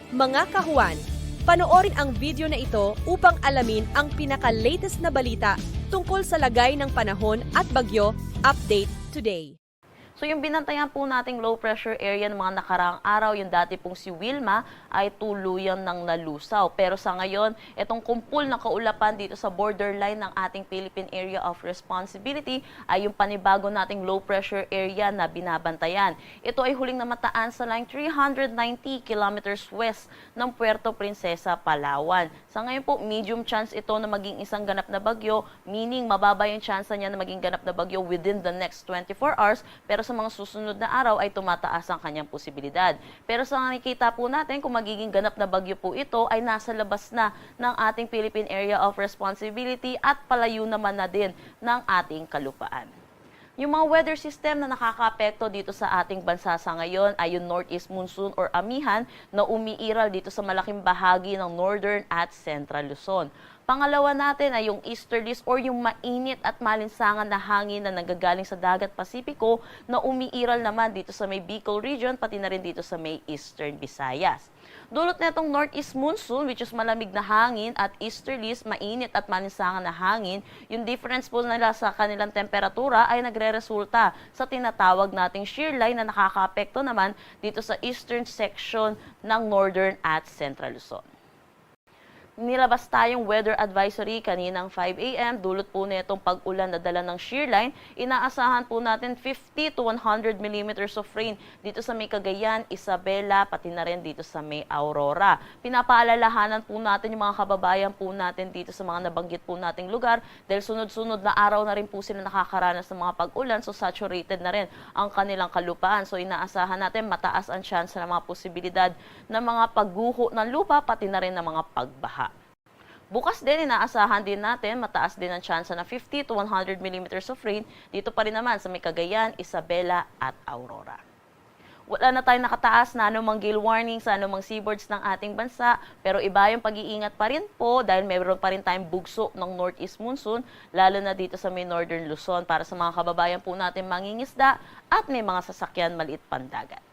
Mga kahuan, panoorin ang video na ito upang alamin ang pinaka-latest na balita tungkol sa lagay ng panahon at bagyo. Update today. So yung binantayan po nating low pressure area ng mga nakaraang araw, yung dati pong si Wilma, ay tuluyan ng nalusaw. Pero sa ngayon, itong kumpul na kaulapan dito sa borderline ng ating Philippine Area of Responsibility ay yung panibago nating low pressure area na binabantayan. Ito ay huling namataan sa line 390 kilometers west ng Puerto Princesa, Palawan. Sa ngayon po, medium chance ito na maging isang ganap na bagyo, meaning mababa yung chance niya na maging ganap na bagyo within the next 24 hours, pero sa mga susunod na araw ay tumataas ang kanyang posibilidad. Pero sa nakikita po natin, kung magiging ganap na bagyo po ito, ay nasa labas na ng ating Philippine Area of Responsibility at palayo naman na din ng ating kalupaan. Yung mga weather system na nakakaapekto dito sa ating bansa sa ngayon ay yung northeast monsoon or amihan na umiiral dito sa malaking bahagi ng northern at central Luzon. Pangalawa natin ay yung easterlies or yung mainit at malinsangan na hangin na nanggagaling sa dagat Pasipiko na umiiral naman dito sa may Bicol region pati na rin dito sa may eastern Visayas. Dulot na itong northeast monsoon, which is malamig na hangin, at easterlies, mainit at malinsangan na hangin, yung difference po nila sa kanilang temperatura ay nagre-resulta sa tinatawag nating shear line na nakakaapekto naman dito sa eastern section ng northern at central Luzon. Nilabas tayong weather advisory kaninang 5 a.m. Dulot po nitong pag-ulan na dala ng shear line. Inaasahan po natin 50 to 100 millimeters of rain dito sa may Cagayan, Isabela, pati na rin dito sa may Aurora. Pinapaalalahanan po natin yung mga kababayan po natin dito sa mga nabanggit po nating lugar dahil sunod-sunod na araw na rin po sila nakakaranas ng mga pag-ulan, so saturated na rin ang kanilang kalupaan. So inaasahan natin mataas ang chance ng mga posibilidad ng mga pagguho ng lupa pati na rin ng mga pagbaha. Bukas din, inaasahan din natin, mataas din ang tsansa na 50 to 100 millimeters of rain dito pa rin naman sa may Cagayan, Isabela at Aurora. Wala na tayong nakataas na anumang gale warning sa anumang seaboards ng ating bansa, pero iba yung pag-iingat pa rin po dahil mayroon pa rin tayong bugso ng northeast monsoon, lalo na dito sa may northern Luzon para sa mga kababayan po natin mangingisda at may mga sasakyan maliit pandagat.